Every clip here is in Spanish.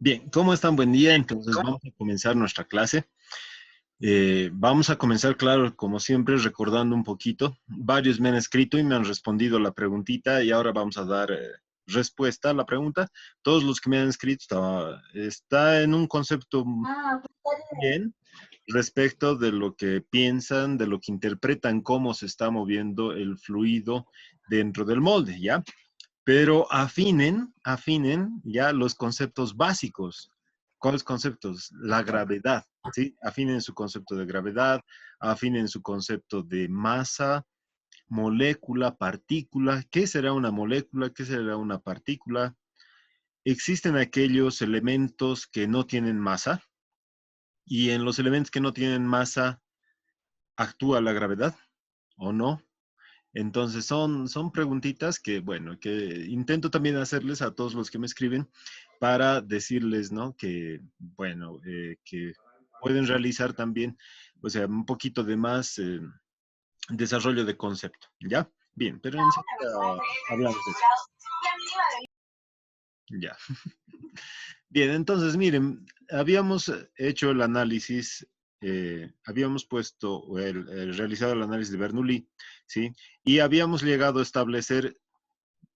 Bien, ¿cómo están? Buen día. Entonces vamos a comenzar nuestra clase. Vamos a comenzar, claro, como siempre, recordando un poquito. Varios me han escrito y me han respondido la preguntita y ahora vamos a dar respuesta a la pregunta. Todos los que me han escrito está en un concepto bien respecto de lo que piensan, de lo que interpretan, cómo se está moviendo el fluido dentro del molde, ¿ya? Pero afinen ya los conceptos básicos. ¿Cuáles conceptos? La gravedad, ¿sí? Afinen su concepto de gravedad, afinen su concepto de masa, molécula, partícula. ¿Qué será una molécula? ¿Qué será una partícula? Existen aquellos elementos que no tienen masa y en los elementos que no tienen masa actúa la gravedad o no. Entonces son preguntitas que, bueno, que intento también hacerles a todos los que me escriben para decirles, ¿no? Que, bueno, que pueden realizar también, o sea, un poquito de más desarrollo de concepto, ¿ya? Bien, pero enseguida hablamos de eso. Ya. Bien, entonces, miren, habíamos hecho el análisis, habíamos puesto, realizado el análisis de Bernoulli, ¿sí? Y habíamos llegado a establecer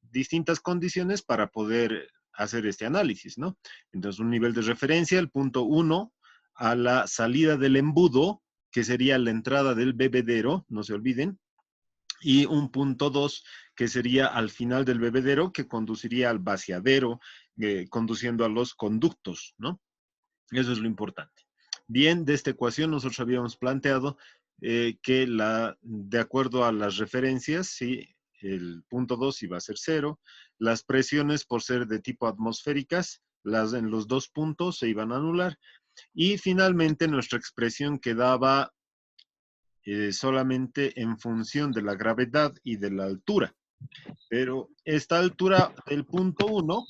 distintas condiciones para poder hacer este análisis, ¿no? Entonces, un nivel de referencia, el punto 1, a la salida del embudo, que sería la entrada del bebedero, no se olviden, y un punto 2, que sería al final del bebedero, que conduciría al vaciadero, conduciendo a los conductos, ¿no? Eso es lo importante. Bien, de esta ecuación nosotros habíamos planteado que de acuerdo a las referencias, ¿sí? El punto 2 iba a ser 0, las presiones por ser de tipo atmosféricas, en los dos puntos se iban a anular, y finalmente nuestra expresión quedaba solamente en función de la gravedad y de la altura. Pero esta altura del punto 1,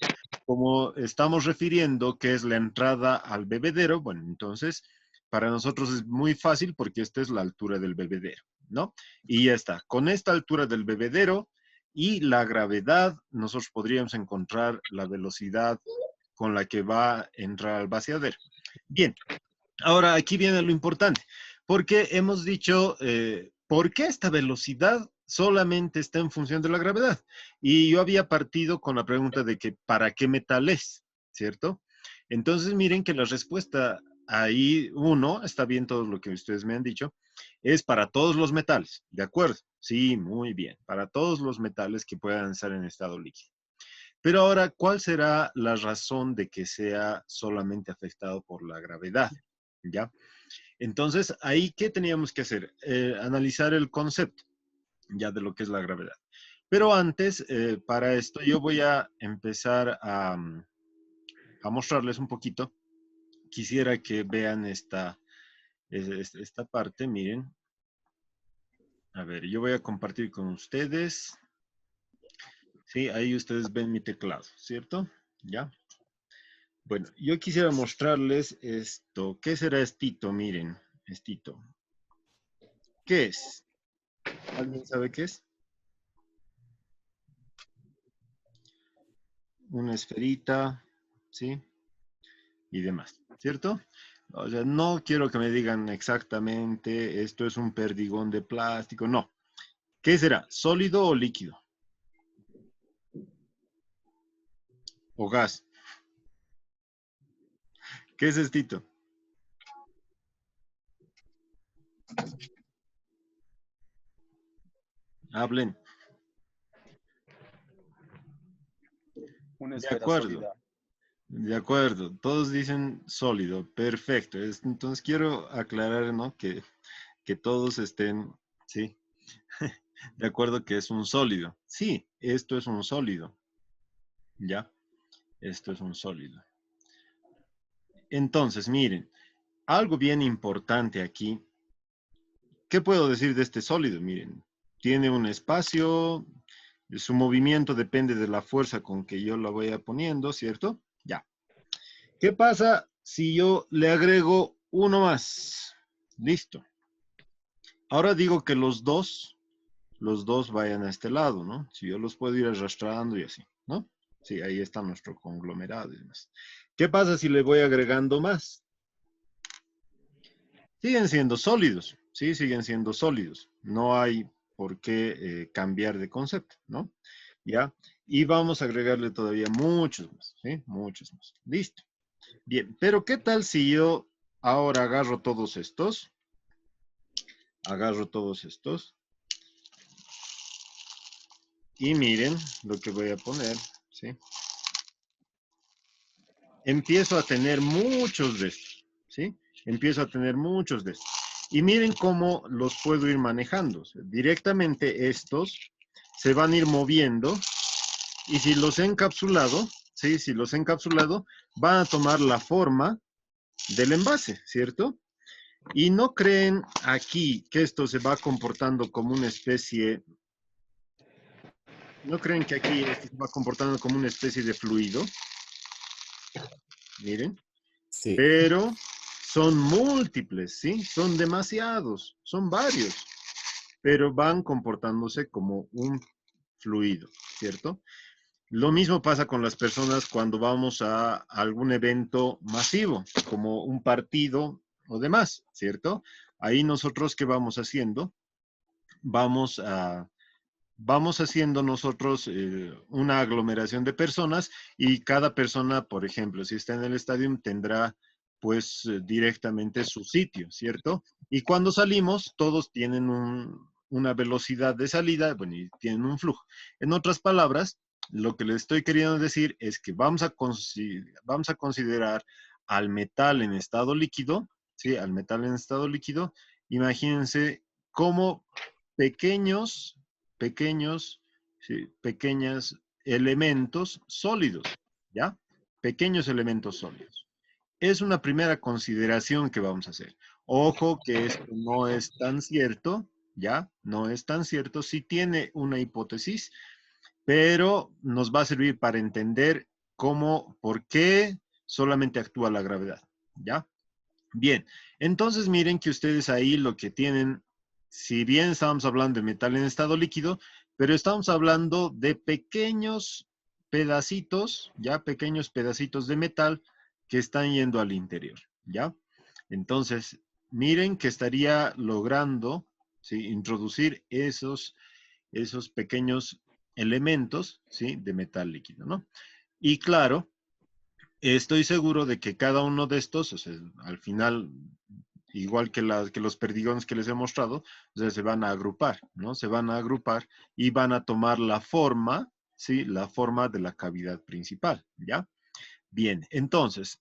como estamos refiriendo que es la entrada al bebedero, bueno, entonces para nosotros es muy fácil porque esta es la altura del bebedero, ¿no? Y ya está. Con esta altura del bebedero y la gravedad, nosotros podríamos encontrar la velocidad con la que va a entrar al vaciadero. Bien, ahora aquí viene lo importante, porque hemos dicho, ¿por qué esta velocidad solamente está en función de la gravedad? Y yo había partido con la pregunta de que ¿para qué metal es? ¿Cierto? Entonces miren que la respuesta ahí, uno, está bien todo lo que ustedes me han dicho, es para todos los metales, ¿de acuerdo? Sí, muy bien, para todos los metales que puedan estar en estado líquido. Pero ahora, ¿cuál será la razón de que sea solamente afectado por la gravedad? ¿Ya? Entonces, ahí, ¿qué teníamos que hacer? Analizar el concepto ya de lo que es la gravedad. Pero antes, para esto, yo voy a empezar a mostrarles un poquito. Quisiera que vean esta parte, miren. A ver, yo voy a compartir con ustedes. Sí, ahí ustedes ven mi teclado, ¿cierto? ¿Ya? Bueno, yo quisiera mostrarles esto. ¿Qué será estito? Miren, estito. ¿Qué es? ¿Alguien sabe qué es? Una esferita, ¿sí? Y demás, ¿cierto? O sea, no quiero que me digan exactamente esto es un perdigón de plástico, no. ¿Qué será? ¿Sólido o líquido? ¿O gas? ¿Qué es estito? Hablen. Una De esfera acuerdo, sólida. de acuerdo. Todos dicen sólido, perfecto. Entonces quiero aclarar, ¿no? Que todos estén, ¿sí? De acuerdo que es un sólido. Sí, esto es un sólido. ¿Ya? Esto es un sólido. Entonces, miren, algo bien importante aquí. ¿Qué puedo decir de este sólido? Miren, tiene un espacio, su movimiento depende de la fuerza con que yo lo vaya poniendo, ¿cierto? Ya. ¿Qué pasa si yo le agrego uno más? Listo. Ahora digo que los dos vayan a este lado, ¿no? Si yo los puedo ir arrastrando y así, ¿no? Sí, ahí está nuestro conglomerado y demás. ¿Qué pasa si le voy agregando más? Siguen siendo sólidos, ¿sí? Siguen siendo sólidos. No hay por qué cambiar de concepto, ¿no? ¿Ya? Y vamos a agregarle todavía muchos más, ¿sí? Muchos más. Listo. Bien, pero ¿qué tal si yo ahora agarro todos estos, y miren lo que voy a poner, ¿sí? Empiezo a tener muchos de estos, ¿sí? Empiezo a tener muchos de estos. Y miren cómo los puedo ir manejando. O sea, directamente estos se van a ir moviendo y si los he encapsulado, ¿sí? Si los he encapsulado, van a tomar la forma del envase, ¿cierto? Y no creen aquí que esto se va comportando como una especie, no creen que aquí esto se va comportando como una especie de fluido, miren, Sí. pero son múltiples, ¿sí? Son demasiados, son varios, pero van comportándose como un fluido, ¿cierto? Lo mismo pasa con las personas cuando vamos a algún evento masivo, como un partido o demás, ¿cierto? Ahí nosotros, ¿qué vamos haciendo? Vamos a, vamos haciendo nosotros una aglomeración de personas y cada persona, por ejemplo, si está en el estadio, tendrá pues directamente su sitio, ¿cierto? Y cuando salimos, todos tienen una velocidad de salida, bueno, y tienen un flujo. En otras palabras, lo que les estoy queriendo decir es que vamos a considerar al metal en estado líquido, ¿sí? Al metal en estado líquido, imagínense cómo pequeños pequeños, ¿sí? Pequeños elementos sólidos, ¿ya? Pequeños elementos sólidos. Es una primera consideración que vamos a hacer. Ojo que esto no es tan cierto, ¿ya? No es tan cierto. Sí tiene una hipótesis, pero nos va a servir para entender cómo, por qué solamente actúa la gravedad, ¿ya? Bien, entonces miren que ustedes ahí lo que tienen, si bien estamos hablando de metal en estado líquido, pero estamos hablando de pequeños pedacitos, ya pequeños pedacitos de metal que están yendo al interior, ¿ya? Entonces, miren que estaría logrando, ¿sí? Introducir esos pequeños elementos, ¿sí? De metal líquido, ¿no? Y claro, estoy seguro de que cada uno de estos, o sea, al final, igual que los perdigones que les he mostrado, o sea, se van a agrupar, ¿no? Se van a agrupar y van a tomar la forma, ¿sí? La forma de la cavidad principal, ¿ya? Bien, entonces,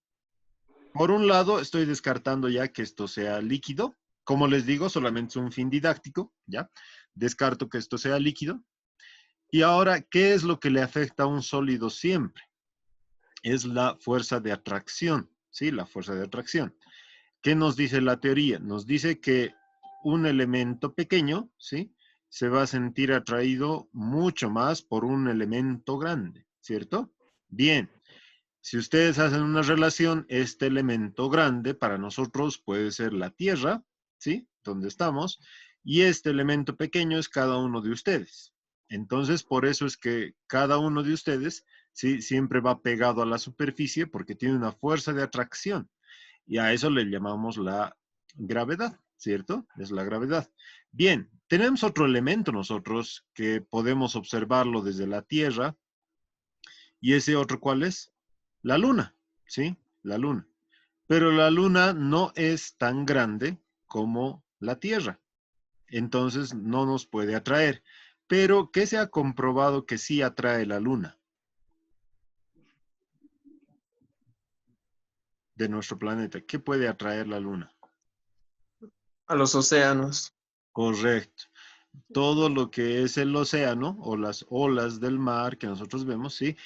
por un lado, estoy descartando ya que esto sea líquido. Como les digo, solamente es un fin didáctico, ¿ya? Descarto que esto sea líquido. Y ahora, ¿qué es lo que le afecta a un sólido siempre? Es la fuerza de atracción, ¿sí? La fuerza de atracción. ¿Qué nos dice la teoría? Nos dice que un elemento pequeño, ¿sí? Se va a sentir atraído mucho más por un elemento grande, ¿cierto? Bien, si ustedes hacen una relación, este elemento grande para nosotros puede ser la Tierra, ¿sí? Donde estamos, y este elemento pequeño es cada uno de ustedes. Entonces, por eso es que cada uno de ustedes, ¿sí? Siempre va pegado a la superficie porque tiene una fuerza de atracción. Y a eso le llamamos la gravedad, ¿cierto? Es la gravedad. Bien, tenemos otro elemento nosotros que podemos observarlo desde la Tierra. ¿Y ese otro cuál es? La Luna, ¿sí? La Luna. Pero la Luna no es tan grande como la Tierra. Entonces no nos puede atraer. Pero, ¿qué se ha comprobado que sí atrae la Luna de nuestro planeta? ¿Qué puede atraer la Luna? A los océanos. Correcto. Todo lo que es el océano o las olas del mar que nosotros vemos, ¿sí?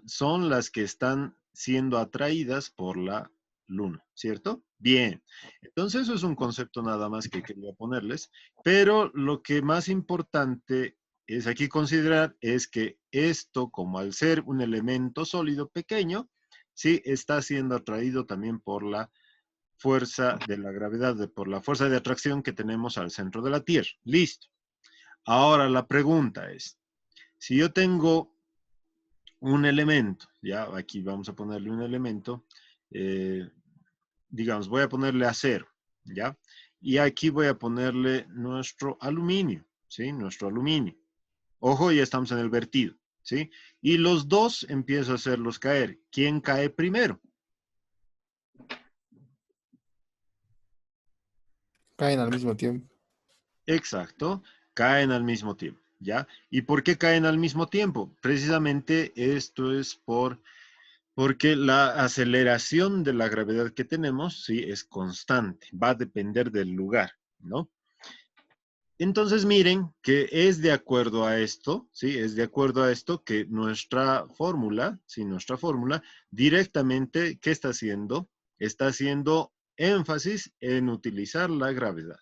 Son las que están siendo atraídas por la luna, ¿cierto? Bien, entonces eso es un concepto nada más que quería ponerles, pero lo que más importante es aquí considerar es que esto, como al ser un elemento sólido pequeño, sí, está siendo atraído también por la fuerza de la gravedad, por la fuerza de atracción que tenemos al centro de la Tierra. Listo. Ahora la pregunta es, si yo tengo un elemento, ¿ya? Aquí vamos a ponerle un elemento, digamos, voy a ponerle acero, ¿ya? Y aquí voy a ponerle nuestro aluminio, ¿sí? Nuestro aluminio. Ojo, ya estamos en el vertido, ¿sí? Y los dos empiezo a hacerlos caer. ¿Quién cae primero? Caen al mismo tiempo. Exacto, caen al mismo tiempo, ¿ya? ¿Y por qué caen al mismo tiempo? Precisamente esto es porque la aceleración de la gravedad que tenemos, sí, es constante, va a depender del lugar, ¿no? Entonces miren que es de acuerdo a esto, ¿sí? Es de acuerdo a esto que nuestra fórmula, ¿sí? Nuestra fórmula directamente, ¿qué está haciendo? Está haciendo énfasis en utilizar la gravedad.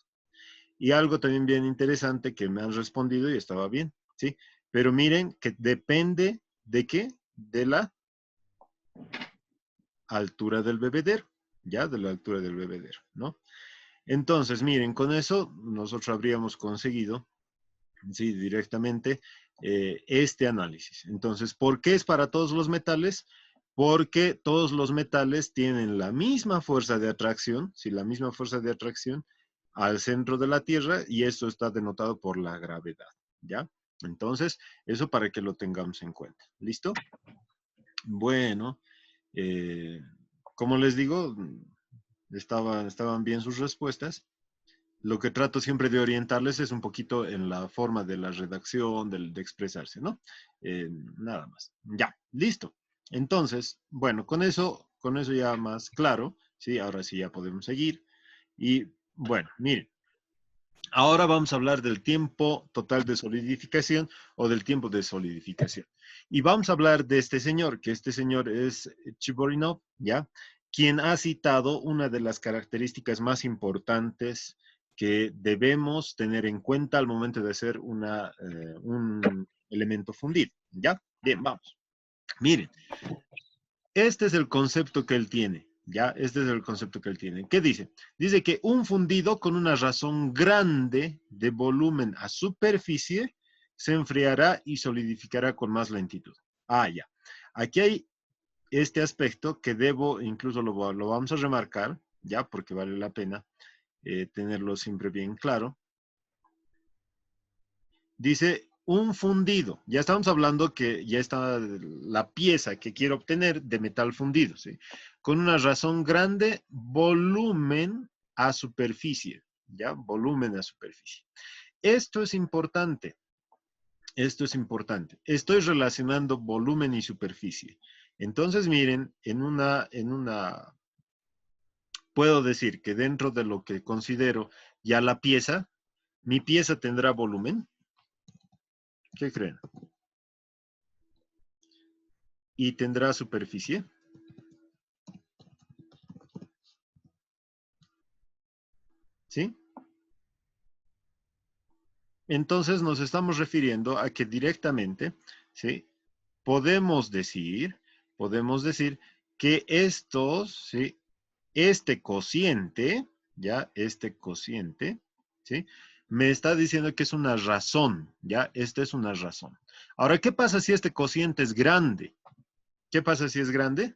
Y algo también bien interesante que me han respondido y estaba bien, ¿sí? Pero miren que depende de qué, de la altura del bebedero, ¿ya? De la altura del bebedero, ¿no? Entonces, miren, con eso nosotros habríamos conseguido, sí, directamente este análisis. Entonces, ¿por qué es para todos los metales? Porque todos los metales tienen la misma fuerza de atracción, sí, la misma fuerza de atracción al centro de la Tierra y esto está denotado por la gravedad, ¿ya? Entonces, eso para que lo tengamos en cuenta. ¿Listo? Bueno, eh, como les digo, estaban bien sus respuestas. Lo que trato siempre de orientarles es un poquito en la forma de la redacción, de expresarse, ¿no? Nada más. Ya, listo. Entonces, bueno, con eso ya más claro, ¿sí? Ahora sí ya podemos seguir. Y bueno, miren, ahora vamos a hablar del tiempo total de solidificación o del tiempo de solidificación. Y vamos a hablar de este señor, que este señor es Chiborinov, ¿ya? Quien ha citado una de las características más importantes que debemos tener en cuenta al momento de hacer un elemento fundido, ¿ya? Bien, vamos. Miren, este es el concepto que él tiene, ¿ya? Este es el concepto que él tiene. ¿Qué dice? Dice que un fundido con una razón grande de volumen a superficie se enfriará y solidificará con más lentitud. Ah, ya. Aquí hay este aspecto que debo, incluso lo vamos a remarcar, ¿ya? Porque vale la pena tenerlo siempre bien claro. Dice un fundido. Ya estamos hablando que ya está la pieza que quiero obtener de metal fundido, ¿sí? Con una razón grande, volumen a superficie, ¿ya? Volumen a superficie. Esto es importante. Esto es importante. Estoy relacionando volumen y superficie. Entonces, miren, puedo decir que dentro de lo que considero ya la pieza, mi pieza tendrá volumen. ¿Qué creen? Y tendrá superficie. ¿Sí? Entonces nos estamos refiriendo a que directamente, ¿sí? Podemos decir que estos, ¿sí? Este cociente, ¿ya? Este cociente, ¿sí? Me está diciendo que es una razón, ¿ya? Esta es una razón. Ahora, ¿qué pasa si este cociente es grande? ¿Qué pasa si es grande?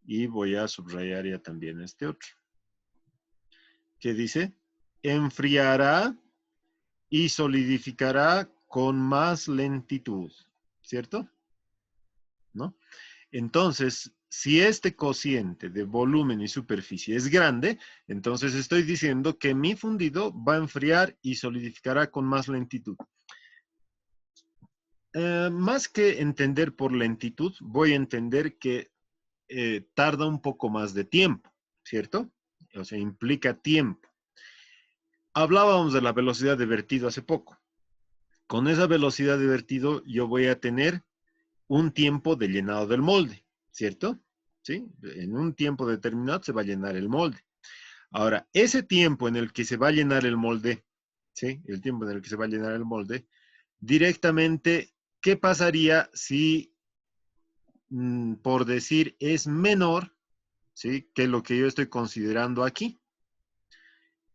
Y voy a subrayar ya también este otro. ¿Qué dice? Enfriará y solidificará con más lentitud, ¿cierto? ¿No? Entonces, si este cociente de volumen y superficie es grande, entonces estoy diciendo que mi fundido va a enfriar y solidificará con más lentitud. Más que entender por lentitud, voy a entender que tarda un poco más de tiempo, ¿cierto? O sea, implica tiempo. Hablábamos de la velocidad de vertido hace poco. Con esa velocidad de vertido yo voy a tener un tiempo de llenado del molde, ¿cierto? ¿Sí? En un tiempo determinado se va a llenar el molde. Ahora, ese tiempo en el que se va a llenar el molde, ¿sí? El tiempo en el que se va a llenar el molde, directamente, ¿qué pasaría si, por decir, es menor, ¿sí? Que lo que yo estoy considerando aquí,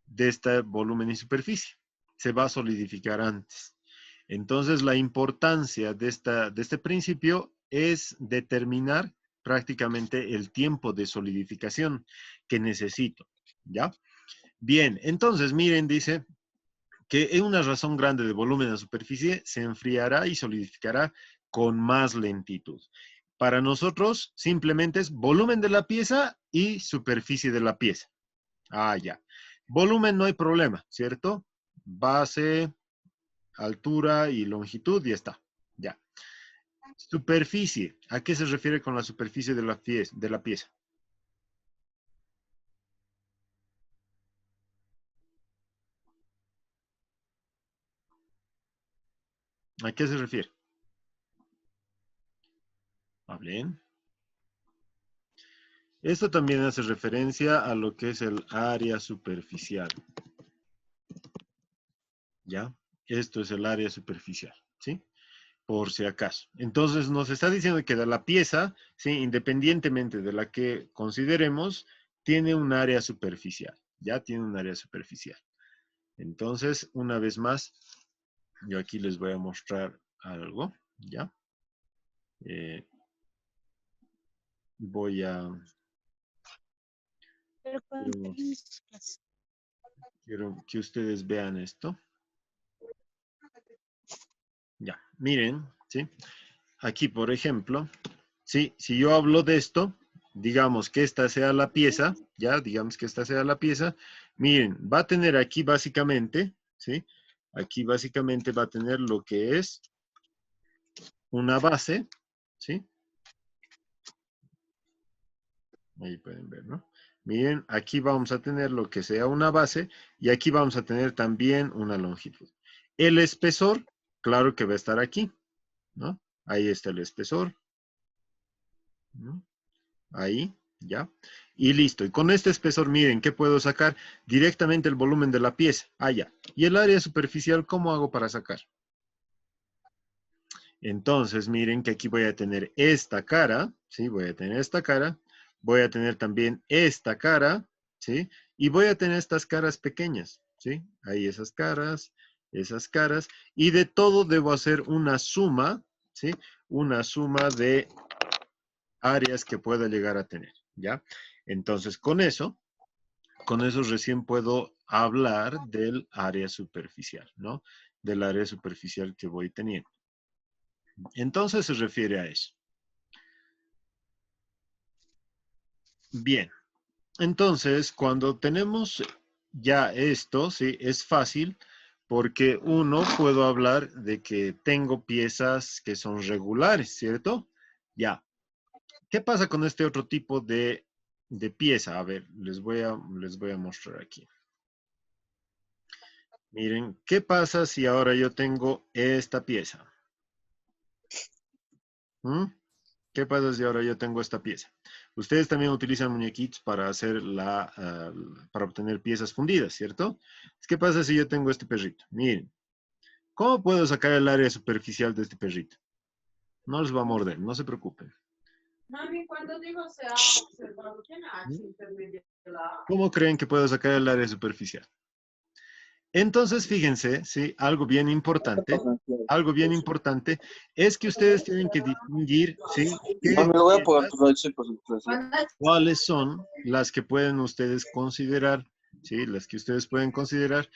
de este volumen y superficie? Se va a solidificar antes. Entonces, la importancia de este principio es determinar prácticamente el tiempo de solidificación que necesito, ¿ya? Bien, entonces, miren, dice que en una razón grande de volumen a superficie se enfriará y solidificará con más lentitud. Para nosotros, simplemente es volumen de la pieza y superficie de la pieza. Ah, ya. Volumen no hay problema, ¿cierto? Base, altura y longitud, y está. Ya. Superficie. ¿A qué se refiere con la superficie de la pieza? ¿A qué se refiere? Hablen. Esto también hace referencia a lo que es el área superficial. ¿Ya? Esto es el área superficial, ¿sí? Por si acaso. Entonces nos está diciendo que de la pieza, ¿sí? Independientemente de la que consideremos, tiene un área superficial. Ya tiene un área superficial. Entonces, una vez más, yo aquí les voy a mostrar algo, ¿ya? Voy a... Quiero que ustedes vean esto. Ya, miren, ¿sí? Aquí, por ejemplo, ¿sí? Si yo hablo de esto, digamos que esta sea la pieza, ya, digamos que esta sea la pieza, miren, va a tener aquí básicamente, ¿sí? Aquí básicamente va a tener lo que es una base, ¿sí? Ahí pueden ver, ¿no? Miren, aquí vamos a tener lo que sea una base y aquí vamos a tener también una longitud. El espesor, claro que va a estar aquí, ¿no? Ahí está el espesor, ¿no? Ahí, ¿ya? Y listo. Y con este espesor, miren, ¿qué puedo sacar? Directamente el volumen de la pieza. Ah, ya. Y el área superficial, ¿cómo hago para sacar? Entonces, miren que aquí voy a tener esta cara, ¿sí? Voy a tener esta cara. Voy a tener también esta cara, ¿sí? Y voy a tener estas caras pequeñas, ¿sí? Ahí esas caras. Y de todo debo hacer una suma, ¿sí? Una suma de áreas que pueda llegar a tener, ¿ya? Entonces, con eso recién puedo hablar del área superficial, ¿no? Del área superficial que voy teniendo. Entonces se refiere a eso. Bien, entonces cuando tenemos ya esto, ¿sí? Es fácil porque uno, puedo hablar de que tengo piezas que son regulares, ¿cierto? Ya. ¿Qué pasa con este otro tipo de pieza? A ver, les voy a mostrar aquí. Miren, ¿qué pasa si ahora yo tengo esta pieza? ¿Mm? ¿Qué pasa si ahora yo tengo esta pieza? Ustedes también utilizan muñequitos para hacer para obtener piezas fundidas, ¿cierto? ¿Qué pasa si yo tengo este perrito? Miren, ¿cómo puedo sacar el área superficial de este perrito? No les va a morder, no se preocupen. Mami, ¿cuántos hijos se ha observado? ¿Quién ha hecho ¿Mm? intermedio de la... ¿Cómo creen que puedo sacar el área superficial? Entonces, fíjense, sí, algo bien importante es que ustedes tienen que distinguir, sí, No, qué me lo voy a poner piezas, tu noche por supuesto. cuáles son las que pueden ustedes considerar, sí, las que ustedes pueden considerar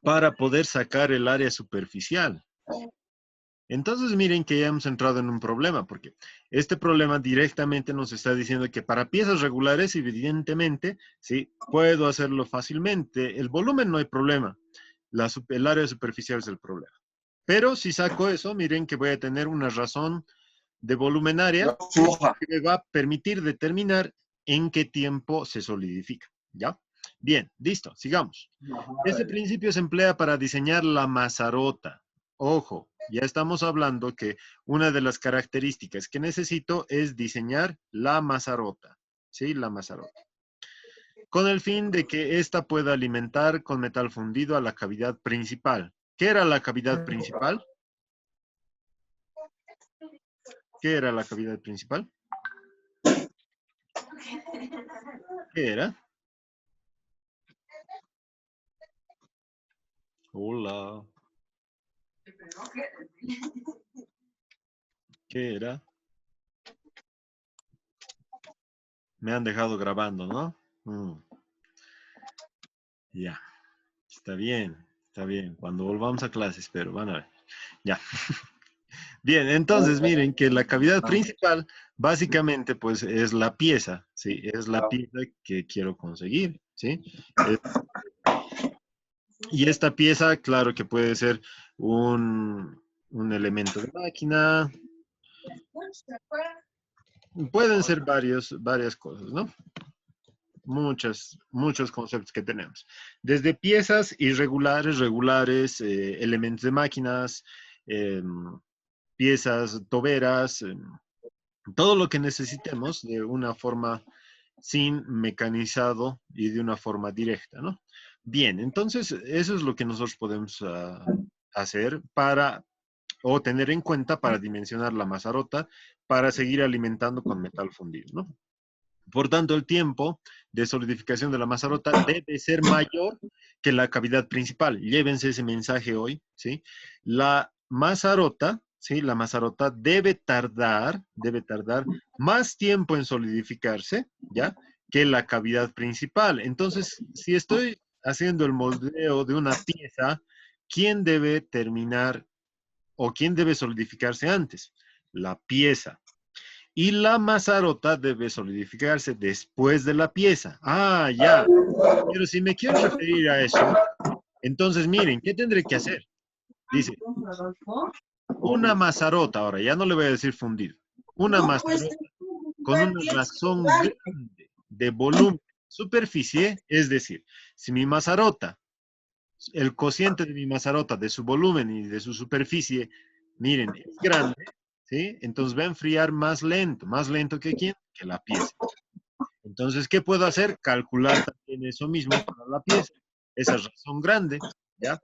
para poder sacar el área superficial. Entonces, miren que ya hemos entrado en un problema, porque este problema directamente nos está diciendo que para piezas regulares, evidentemente, sí, puedo hacerlo fácilmente. El volumen no hay problema. El área superficial es el problema. Pero si saco eso, miren que voy a tener una razón de volumenaria Fluja. que me va a permitir determinar en qué tiempo se solidifica. ¿Ya? Bien, listo, sigamos. Este principio se emplea para diseñar la mazarota. Ojo, ya estamos hablando que una de las características que necesito es diseñar la mazarota. ¿Sí? La mazarota. Con el fin de que ésta pueda alimentar con metal fundido a la cavidad principal. ¿Qué era la cavidad principal? ¿Qué era la cavidad principal? ¿Qué era? Hola. ¿Qué era? Me han dejado grabando, ¿no? Ya, está bien, está bien. Cuando volvamos a clases, pero van a ver. Ya. Bien, entonces miren que la cavidad principal básicamente pues es la pieza, ¿sí? Es la pieza que quiero conseguir, ¿sí? Es- y esta pieza, claro que puede ser un elemento de máquina, pueden ser varias cosas, ¿no? Muchos conceptos que tenemos. Desde piezas irregulares, regulares, elementos de máquinas, piezas toberas, todo lo que necesitemos de una forma sin mecanizado y de una forma directa, ¿no? Bien, entonces eso es lo que nosotros podemos hacer para, o tener en cuenta para dimensionar la masa rota, para seguir alimentando con metal fundido, ¿no? Por tanto, el tiempo de solidificación de la masa rota debe ser mayor que la cavidad principal. Llévense ese mensaje hoy, ¿sí? La masa rota, ¿sí? La masa rota debe tardar más tiempo en solidificarse, ¿ya? Que la cavidad principal. Entonces, si estoy haciendo el moldeo de una pieza, ¿quién debe terminar o quién debe solidificarse antes? La pieza. Y la masa rota debe solidificarse después de la pieza. Ah, ya. Pero si me quiero referir a eso, entonces miren, ¿qué tendré que hacer? Dice, una masa rota, ahora ya no le voy a decir fundido, una masa rota con una razón grande de volumen, superficie, es decir, si mi masa rota, el cociente de mi masa rota, de su volumen y de su superficie, miren, es grande, ¿sí? Entonces va a enfriar más lento que quién, que la pieza. Entonces, ¿qué puedo hacer? Calcular también eso mismo para la pieza. Esa razón grande, ¿ya?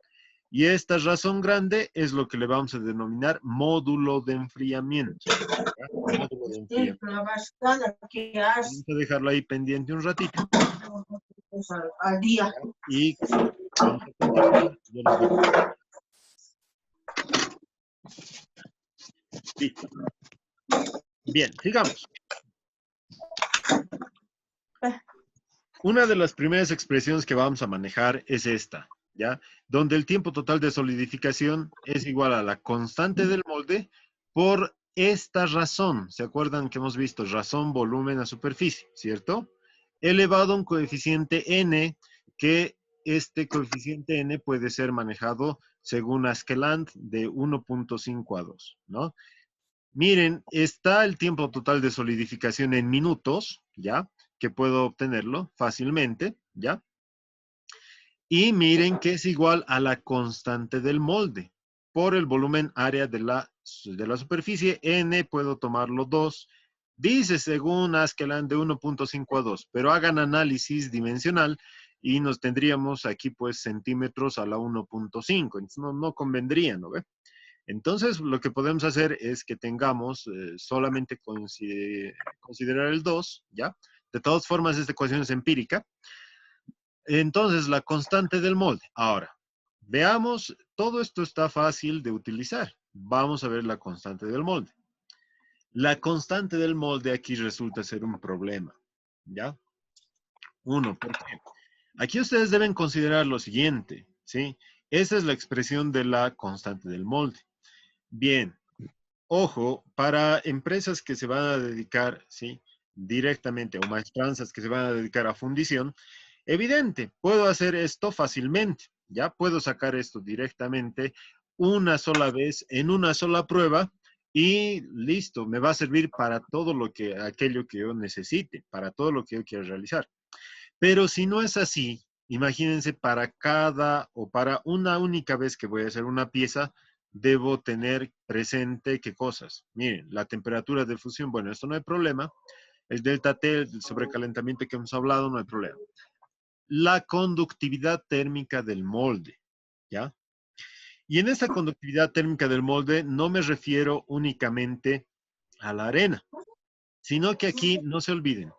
Y esta razón grande es lo que le vamos a denominar módulo de enfriamiento. ¿Ya? Módulo de enfriamiento. Vamos a dejarlo ahí pendiente un ratito. ¿Ya? Y vamos a continuar. Yo les digo. Listo. Bien, sigamos. Una de las primeras expresiones que vamos a manejar es esta, ¿ya? Donde el tiempo total de solidificación es igual a la constante del molde por esta razón. ¿Se acuerdan que hemos visto razón, volumen a superficie, ¿cierto? Elevado a un coeficiente n, que este coeficiente n puede ser manejado según Askeland de 1.5 a 2, ¿no? Miren, está el tiempo total de solidificación en minutos, ¿ya? Que puedo obtenerlo fácilmente, ¿ya? Y miren que es igual a la constante del molde por el volumen área de la superficie. N puedo tomarlo 2. Dice según Askeland de 1.5 a 2, pero hagan análisis dimensional y nos tendríamos aquí pues centímetros a la 1.5. Entonces no convendría, ¿no ve? Entonces, lo que podemos hacer es que tengamos solamente considerar el 2, ¿ya? De todas formas, esta ecuación es empírica. Entonces, la constante del molde. Ahora, veamos, todo esto está fácil de utilizar. Vamos a ver la constante del molde. La constante del molde aquí resulta ser un problema, ¿ya? Uno, ¿por qué? Aquí ustedes deben considerar lo siguiente, ¿sí? Esa es la expresión de la constante del molde. Bien, ojo, para empresas que se van a dedicar, ¿sí? Directamente, o maestranzas que se van a dedicar a fundición, evidente, puedo hacer esto fácilmente, ya puedo sacar esto directamente una sola vez en una sola prueba y listo, me va a servir para todo aquello que yo necesite, para todo lo que yo quiera realizar. Pero si no es así, imagínense para cada o para una única vez que voy a hacer una pieza, debo tener presente qué cosas. Miren, la temperatura de fusión, bueno, esto no hay problema. El delta T, el sobrecalentamiento que hemos hablado, no hay problema. La conductividad térmica del molde, ¿ya? Y en esta conductividad térmica del molde no me refiero únicamente a la arena, sino que aquí no se olviden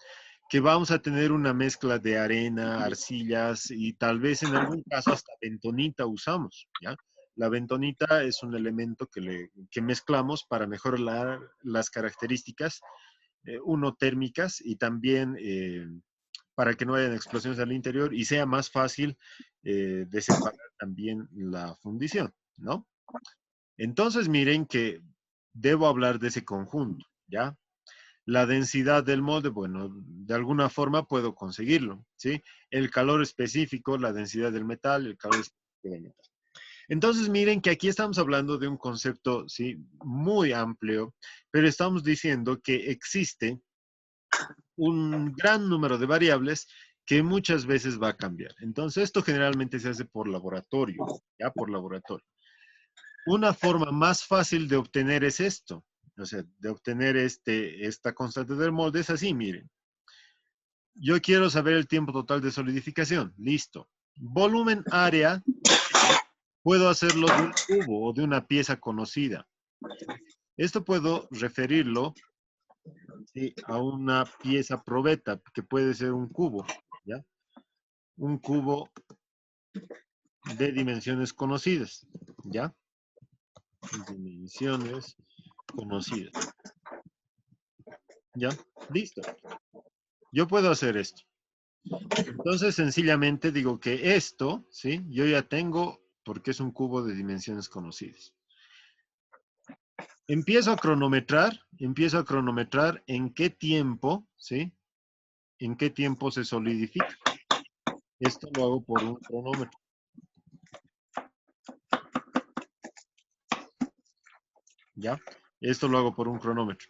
que vamos a tener una mezcla de arena, arcillas y tal vez en algún caso hasta bentonita usamos, ¿ya? La bentonita es un elemento que mezclamos para mejorar las características, uno, térmicas y también para que no hayan explosiones al interior y sea más fácil de separar también la fundición, ¿no? Entonces miren que debo hablar de ese conjunto, ¿ya? La densidad del molde, bueno, de alguna forma puedo conseguirlo, ¿sí? El calor específico, la densidad del metal, el calor específico del metal. Entonces miren que aquí estamos hablando de un concepto, ¿sí? Muy amplio, pero estamos diciendo que existe un gran número de variables que muchas veces va a cambiar. Entonces esto generalmente se hace por laboratorio, ¿ya? Por laboratorio. Una forma más fácil de obtener es esto, o sea, de obtener esta constante del molde es así, miren. Yo quiero saber el tiempo total de solidificación, listo. Volumen área, puedo hacerlo de un cubo o de una pieza conocida. Esto puedo referirlo, ¿sí?, a una pieza probeta, que puede ser un cubo, ¿ya? Un cubo de dimensiones conocidas, ¿ya? Dimensiones conocidas. ¿Ya? Listo. Yo puedo hacer esto. Entonces, sencillamente digo que esto, ¿sí? Yo ya tengo, porque es un cubo de dimensiones conocidas. Empiezo a cronometrar en qué tiempo, ¿sí? En qué tiempo se solidifica. Esto lo hago por un cronómetro. ¿Ya? Esto lo hago por un cronómetro.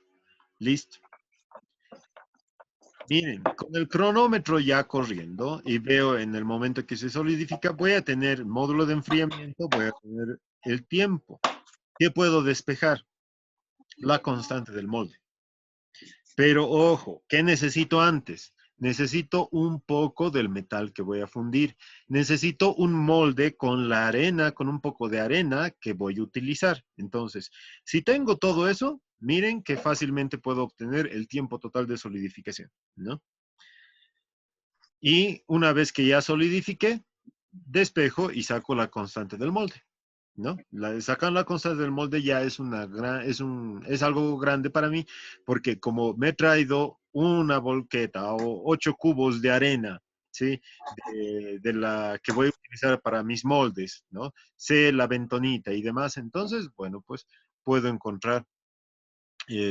Listo. Miren, con el cronómetro ya corriendo y veo en el momento que se solidifica, voy a tener módulo de enfriamiento, voy a tener el tiempo. ¿Qué puedo despejar? La constante del molde. Pero ojo, ¿qué necesito antes? Necesito un poco del metal que voy a fundir. Necesito un molde con la arena, con un poco de arena que voy a utilizar. Entonces, si tengo todo eso, miren que fácilmente puedo obtener el tiempo total de solidificación, ¿no? Y una vez que ya solidifique, despejo y saco la constante del molde, ¿no? Sacar la constante del molde ya es es algo grande para mí, porque como me he traído una volqueta o 8 cubos de arena, ¿sí? De la que voy a utilizar para mis moldes, ¿no? Sé la bentonita y demás, entonces, bueno, pues puedo encontrar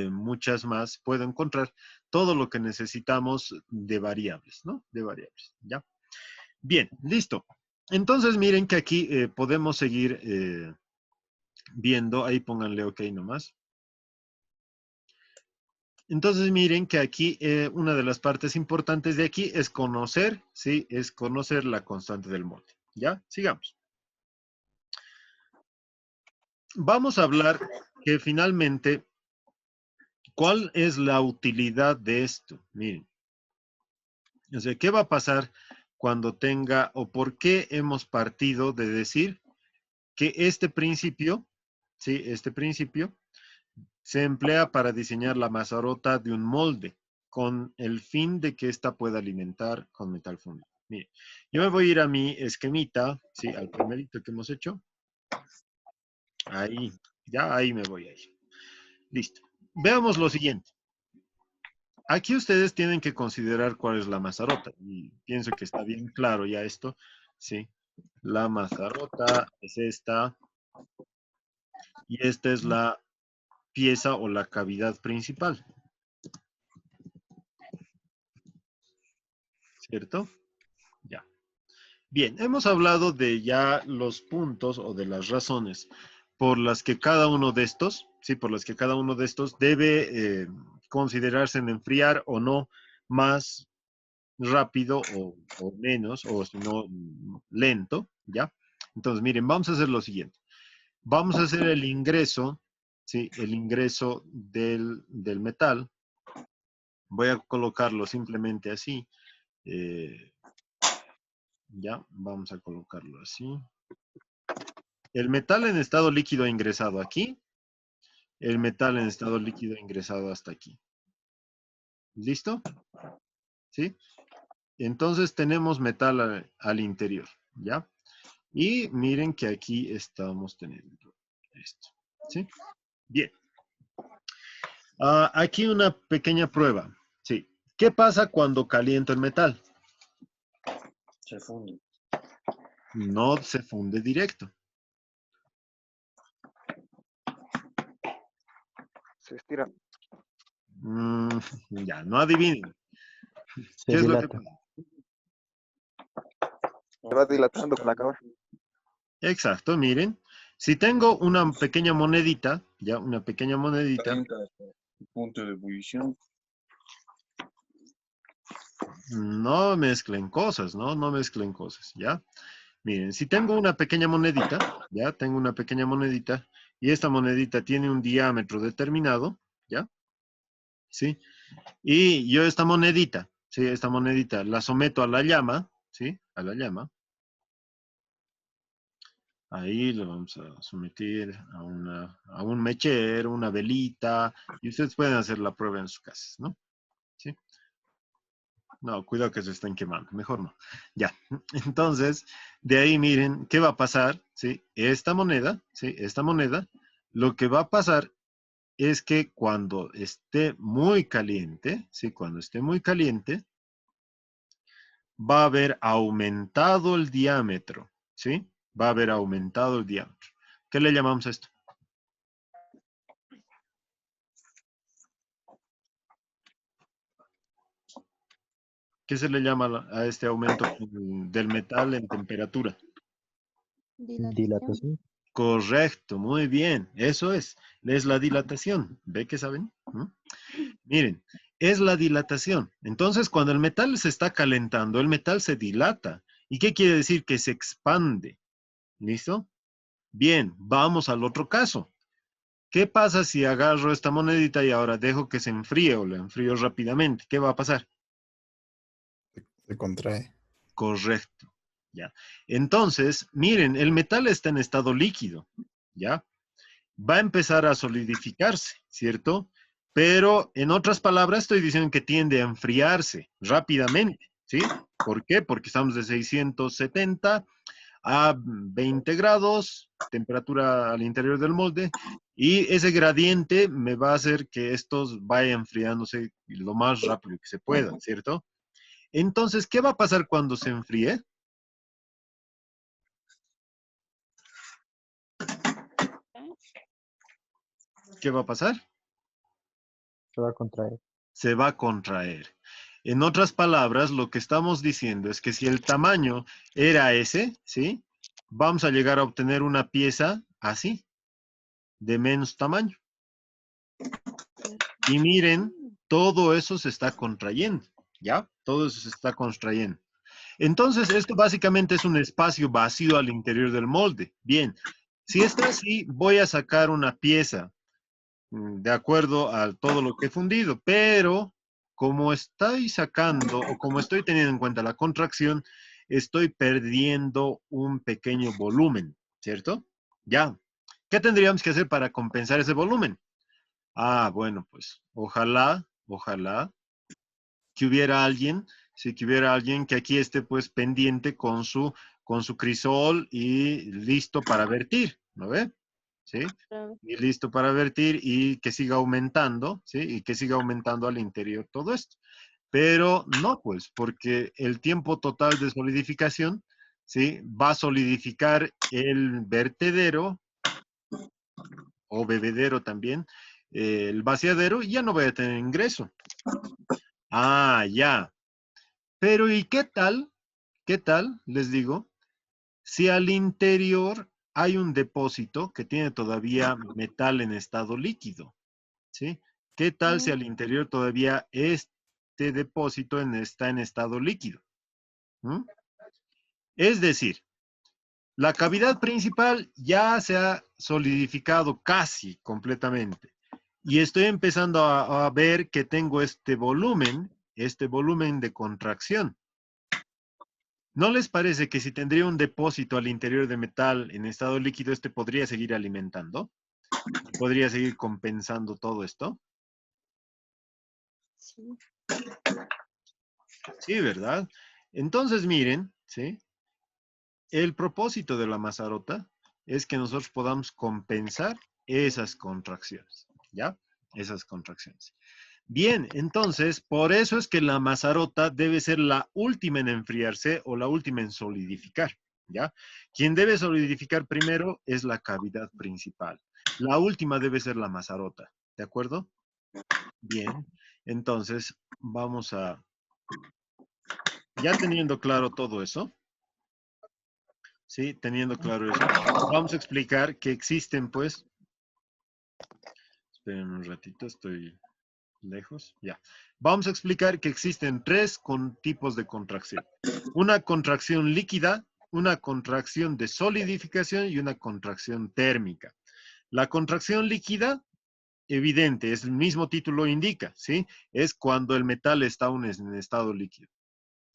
muchas más, puedo encontrar todo lo que necesitamos de variables, ¿no? De variables, ¿ya? Bien, listo. Entonces miren que aquí podemos seguir viendo, ahí pónganle OK nomás. Entonces miren que aquí una de las partes importantes de aquí es conocer, ¿sí? Es conocer la constante del molde, ¿ya? Sigamos. Vamos a hablar que finalmente, ¿cuál es la utilidad de esto? Miren. O sea, ¿qué va a pasar cuando tenga o por qué hemos partido de decir que este principio, sí, este principio se emplea para diseñar la mazarota de un molde con el fin de que ésta pueda alimentar con metal fundido? Mire, yo me voy a ir a mi esquemita, sí, al primerito que hemos hecho. Ahí, ya ahí me voy a ir. Listo. Veamos lo siguiente. Aquí ustedes tienen que considerar cuál es la mazarota. Y pienso que está bien claro ya esto. Sí. La mazarota es esta. Y esta es la pieza o la cavidad principal. ¿Cierto? Ya. Bien, hemos hablado de ya los puntos o de las razones por las que cada uno de estos, sí, por las que cada uno de estos debe considerarse en enfriar o no más rápido o menos, o si no, lento, ¿ya? Entonces, miren, vamos a hacer lo siguiente. Vamos a hacer el ingreso, ¿sí? El ingreso del metal. Voy a colocarlo simplemente así. Ya, vamos a colocarlo así. El metal en estado líquido ingresado aquí. El metal en estado líquido ingresado hasta aquí. ¿Listo? ¿Sí? Entonces tenemos metal al interior, ¿ya? Y miren que aquí estamos teniendo esto. ¿Sí? Bien. Aquí una pequeña prueba. Sí. ¿Qué pasa cuando caliento el metal? Se funde. No se funde directo. Se estira. Mm, ya, no adivinen. Se ¿Qué es lo que dilata. pasa? Se va dilatando con la calor. Exacto, miren. Si tengo una pequeña monedita, ya, una pequeña monedita, Calienta el punto de ebullición. no mezclen cosas, ¿no? No mezclen cosas, ¿ya? Miren, si tengo una pequeña monedita, ya, tengo una pequeña monedita, y esta monedita tiene un diámetro determinado, ¿ya? ¿Sí? Y yo ¿sí? Esta monedita la someto a la llama, ¿sí? A la llama. Ahí lo vamos a someter a un mechero, una velita, y ustedes pueden hacer la prueba en sus casas, ¿no? ¿Sí? No, cuidado que se estén quemando, mejor no. Ya, entonces, de ahí miren, ¿qué va a pasar? ¿Sí? Esta moneda, ¿sí? Esta moneda, lo que va a pasar es que cuando esté muy caliente, ¿sí? Cuando esté muy caliente, va a haber aumentado el diámetro, ¿sí? Va a haber aumentado el diámetro. ¿Qué le llamamos a esto? ¿Qué se le llama a este aumento del metal en temperatura? Dilatación. Correcto, muy bien. Eso es la dilatación. ¿Ve que saben? ¿Mm? Miren, es la dilatación. Entonces, cuando el metal se está calentando, el metal se dilata. ¿Y qué quiere decir? Que se expande. ¿Listo? Bien, vamos al otro caso. ¿Qué pasa si agarro esta monedita y ahora dejo que se enfríe o la enfrío rápidamente? ¿Qué va a pasar? Se contrae. Correcto. ¿Ya? Entonces, miren, el metal está en estado líquido. ¿Ya? Va a empezar a solidificarse, ¿cierto? Pero en otras palabras estoy diciendo que tiende a enfriarse rápidamente, ¿sí? ¿Por qué? Porque estamos de 670 a 20 grados, temperatura al interior del molde, y ese gradiente me va a hacer que estos vayan enfriándose lo más rápido que se pueda, ¿cierto? Entonces, ¿qué va a pasar cuando se enfríe? ¿Qué va a pasar? Se va a contraer. Se va a contraer. En otras palabras, lo que estamos diciendo es que si el tamaño era ese, ¿sí? Vamos a llegar a obtener una pieza así, de menos tamaño. Y miren, todo eso se está contrayendo, ¿ya? Todo eso se está contrayendo. Entonces, esto básicamente es un espacio vacío al interior del molde. Bien, si está así, voy a sacar una pieza de acuerdo a todo lo que he fundido, pero como estoy sacando o como estoy teniendo en cuenta la contracción, estoy perdiendo un pequeño volumen, ¿cierto? Ya. ¿Qué tendríamos que hacer para compensar ese volumen? Bueno, pues ojalá que hubiera alguien, sí, que hubiera alguien que aquí esté pues pendiente con su crisol y listo para vertir, ¿no ve? ¿Sí? Y listo para vertir y que siga aumentando, ¿sí? Y que siga aumentando al interior todo esto. Pero no, pues, porque el tiempo total de solidificación, ¿sí? Va a solidificar el vertedero o bebedero también, el vaciadero, y ya no voy a tener ingreso. Ya. Pero ¿y qué tal? ¿Qué tal? Les digo, si al interior hay un depósito que tiene todavía metal en estado líquido, ¿sí? ¿Qué tal si al interior todavía este depósito está en estado líquido? ¿Mm? Es decir, la cavidad principal ya se ha solidificado casi completamente y estoy empezando a ver que tengo este volumen de contracción. ¿No les parece que si tendría un depósito al interior de metal en estado líquido, este podría seguir alimentando? ¿Podría seguir compensando todo esto? Sí, ¿verdad? Entonces, miren, ¿sí? el propósito de la Mazarota es que nosotros podamos compensar esas contracciones, ¿ya? Esas contracciones. Bien, entonces, por eso es que la Mazarota debe ser la última en enfriarse o la última en solidificar, ¿ya? Quien debe solidificar primero es la cavidad principal. La última debe ser la Mazarota, ¿de acuerdo? Bien, entonces vamos a... Ya teniendo claro todo eso, ¿sí? Teniendo claro eso, vamos a explicar que existen, pues... Esperen un ratito, estoy lejos. Ya. Vamos a explicar que existen tres tipos de contracción. Una contracción líquida, una contracción de solidificación y una contracción térmica. La contracción líquida, evidente, es el mismo título indica, ¿sí? Es cuando el metal está aún en estado líquido.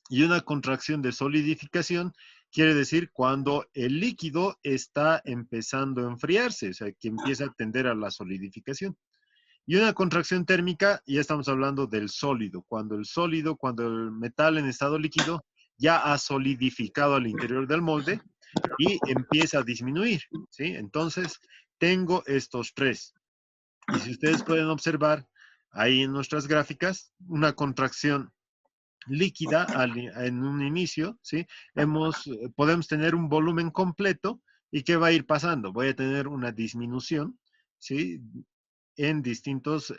Y una contracción de solidificación quiere decir cuando el líquido está empezando a enfriarse, o sea, que empieza a tender a la solidificación. Y una contracción térmica, ya estamos hablando del sólido, cuando el metal en estado líquido ya ha solidificado al interior del molde y empieza a disminuir, ¿sí? Entonces, tengo estos tres. Y si ustedes pueden observar ahí en nuestras gráficas, una contracción líquida en un inicio, ¿sí? Podemos tener un volumen completo y ¿qué va a ir pasando? Voy a tener una disminución, ¿sí? En distintos,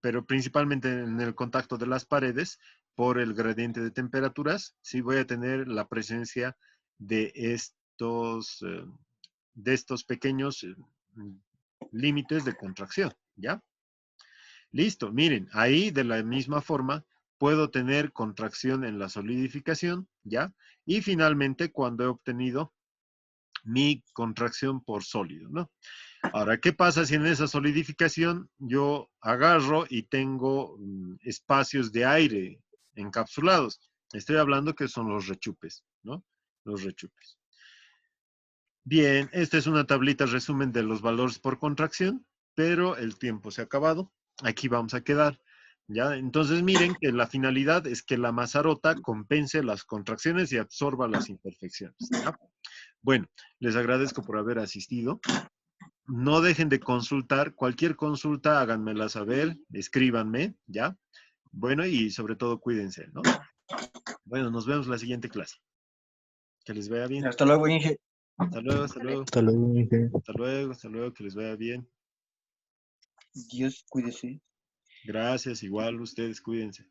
pero principalmente en el contacto de las paredes por el gradiente de temperaturas, sí voy a tener la presencia de estos pequeños límites de contracción, ¿ya? Listo, miren, ahí de la misma forma puedo tener contracción en la solidificación, ¿ya? Y finalmente cuando he obtenido mi contracción por sólido, ¿no? Ahora, ¿qué pasa si en esa solidificación yo agarro y tengo espacios de aire encapsulados? Estoy hablando que son los rechupes, ¿no? Los rechupes. Bien, esta es una tablita resumen de los valores por contracción, pero el tiempo se ha acabado. Aquí vamos a quedar. ¿Ya? Entonces miren que la finalidad es que la Mazarota compense las contracciones y absorba las imperfecciones. ¿Ya? Bueno, les agradezco por haber asistido. No dejen de consultar. Cualquier consulta, háganmela saber, escríbanme, ¿ya? Bueno, y sobre todo cuídense, ¿no? Bueno, nos vemos en la siguiente clase. Que les vaya bien. Hasta luego, Inge. Hasta luego, hasta luego. Hasta luego, Inge. Hasta luego, que les vaya bien. Dios cuídese. Gracias, igual ustedes cuídense.